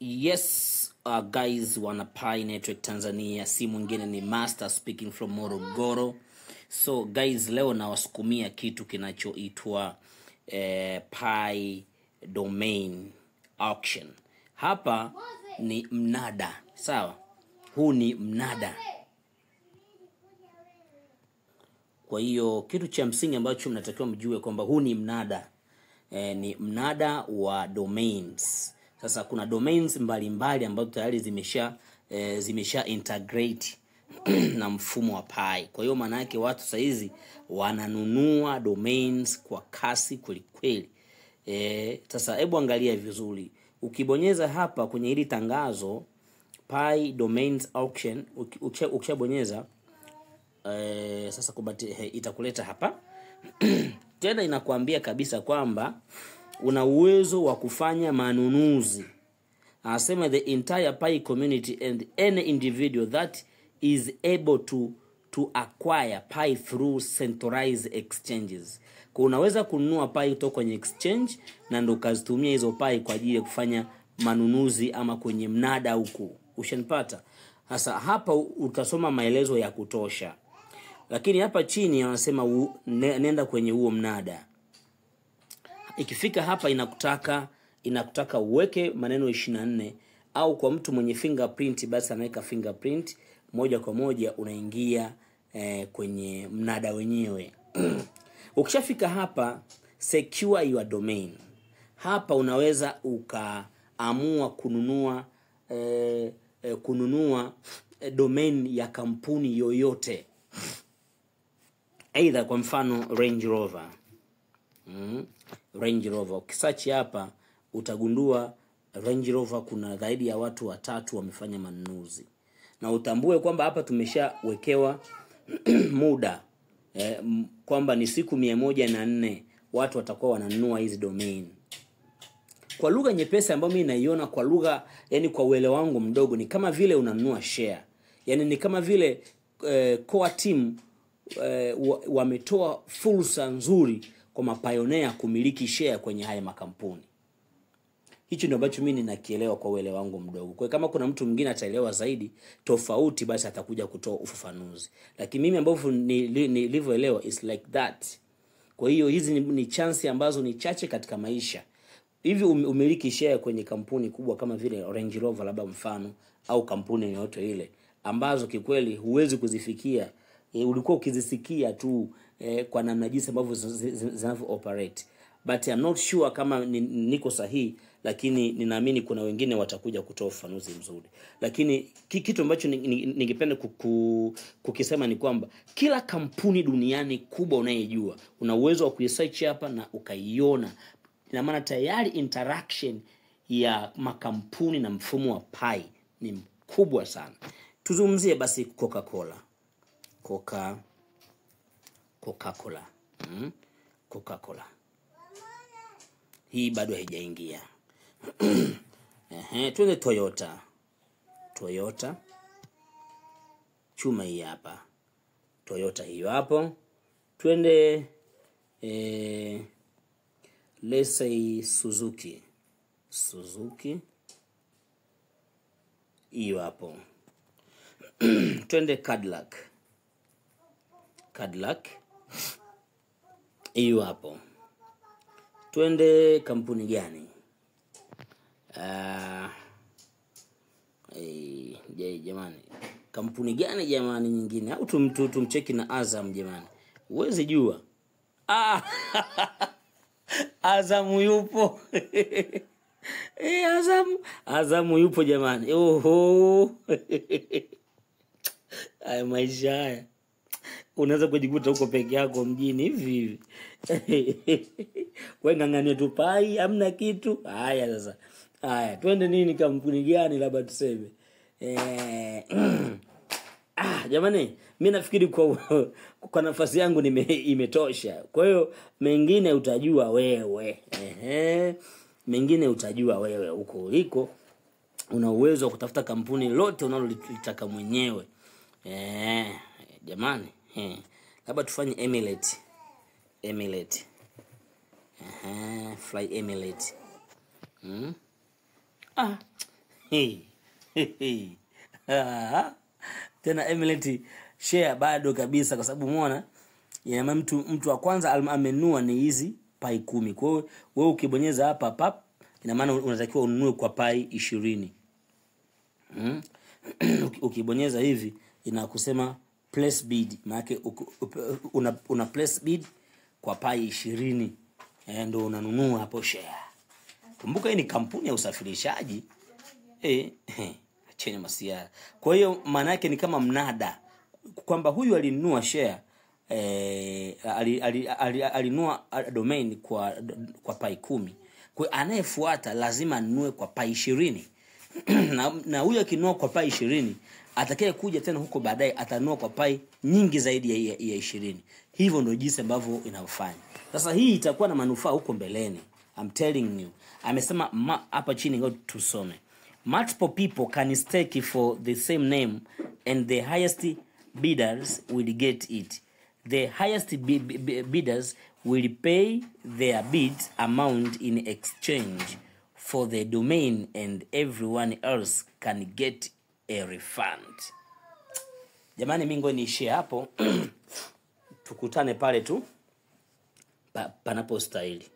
Yes, guys, wana Pi Network Tanzania, si mwingine ni Master speaking from Morogoro. So guys, leo nawasukumia kitu kinachoitwa Pi Domain Auction. Hapa ni mnada, sawa? Huu ni mnada. Kwa hiyo kitu cha msingi ambacho mnatakiwa mjue kwamba huu ni mnada. Ni mnada wa domains. Sasa kuna domains mbalimbali ambazo tayari zimesha integrate na mfumo wa Pi. Kwa hiyo maana yake watu saizi wananunua domains kwa kasi kweli. Sasa hebu angalia vizuri. Ukibonyeza hapa kwenye hili tangazo Pi Domains Auction, ukishabonyeza sasa itakuleta hapa. Tena inakuambia kabisa kwamba una uwezo wa kufanya manunuzi. Anasema the entire Pi community and any individual that is able to acquire Pi through centralized exchanges. Kwa unaweza kununua Pi kutoka kwenye exchange na ndo ukazitumia hizo Pi kwa ajili ya kufanya manunuzi ama kwenye mnada huku. Ushanipata? Sasa hapa utasoma maelezo ya kutosha. Lakini hapa chini wanasema nenda kwenye huo mnada. Ikifika hapa inakutaka uweke maneno 24 au kwa mtu mwenye fingerprint basi anaweka fingerprint moja kwa moja unaingia kwenye mnada wenyewe. Ukishafika hapa secure your domain. Hapa unaweza ukaamua kununua domain ya kampuni yoyote. Either kwa mfano Range Rover. Range Rover. Ukisearch hapa utagundua Range Rover kuna zaidi ya watu 3 wamefanya manunuzi. Na utambue kwamba hapa tumeshawekewa muda kwamba ni siku 104 watu watakuwa wananunua hizi domain. Kwa lugha nyepesi ambayo mimi naiona kwa lugha yani kwa uelewa wangu mdogo ni kama vile unanunua share. Yani ni kama vile core team wametoa fursa nzuri kwa mapioneer kumiliki share kwenye haya makampuni. Hicho ndio ambacho mimi ninakielewa kwa uelewa wangu mdogo. Kwa kama kuna mtu mwingine ataelewa zaidi tofauti basi atakuja kutoa ufafanuzi. Lakini mimi ambavyo nilivyoelewa is like that. Kwa hiyo hizi ni chance ambazo ni chache katika maisha. Hivi umiliki share kwenye kampuni kubwa kama vile Range Rover labda mfano au kampuni yoyote ile ambazo kikweli huwezi kuzifikia. Ulikuwa ukizisikia tu kwa namna jinsi ambavyo zinavyo operate. But I'm not sure kama niko sahihi, lakini ninaamini kuna wengine watakuja kutoa ufafanuzi mzuri. Lakini kitu ambacho ningependa kukisema ni kwamba kila kampuni duniani kubwa unayejua una uwezo wa kuisearch hapa na ukaiona. Ina maana tayari interaction ya makampuni na mfumo wa Pi ni mkubwa sana. Tuzungumzie basi Coca-Cola. Coca-Cola. Hii bado haijaingia. Tuende Toyota. Chuma hii hapa. Toyota hiyo hapo. Twende let's say Suzuki. Hiyo hapo. Twende Cadillac. Hiyo hapo. Twende kampuni gani? Jamani. Kampuni gani jamani nyingine? Au tumcheki na Azam jamani. Uwezi jua. Azam yupo. Azam yupo jamani. Oho. Ay maisha haya. Unaweza kujikuta huko peke yako mjini hivi. Wewe ngangania tu Pi, hamna kitu. Haya sasa. Haya, twende nini kampuni gani labda tuseme. Jamani, mimi nafikiri kwa nafasi yangu imetosha. Kwa hiyo mengine utajua wewe. Mengine utajua wewe huko uliko. Una uwezo wa kutafuta kampuni lote unalolitaka mwenyewe. Jamani, labda tufanye Emirates. Fly Emirates. Tena Emirates share bado kabisa, kwa sababu umeona ya mtu wa kwanza amenunua ni hizi pai 10. Kwa hiyo wewe ukibonyeza hapa pap, ina maana unatakiwa ununue kwa pai 20. Ukibonyeza hivi inakusema place bid, maana una place bid kwa pai 20, ndio unanunua hapo share. Kumbuka hii ni kampuni ya usafirishaji. Chenye masiara. Kwa hiyo maana yake ni kama mnada, kwamba huyu alinunua share, alinunua domain kwa pai 10. Kwa anayefuata lazima anunue kwa pai 20. na huyu akinunua kwa pai 20, atakaye kuja tena huko baadaye atanunua kwa pai nyingi zaidi ya 20. Hivyo ndio jinsi ambavyo inafanya. Sasa hii itakuwa na manufaa huko mbeleni. I'm telling you. Amesema hapa chini, ngoja tusome. Multiple people can stake for the same name and the highest bidders will get it. The highest bidders will pay their bid amount in exchange for the domain and everyone else can get a refund. Jamani, mimi ngoja niishie hapo. Tukutane pale tu panapo stahili.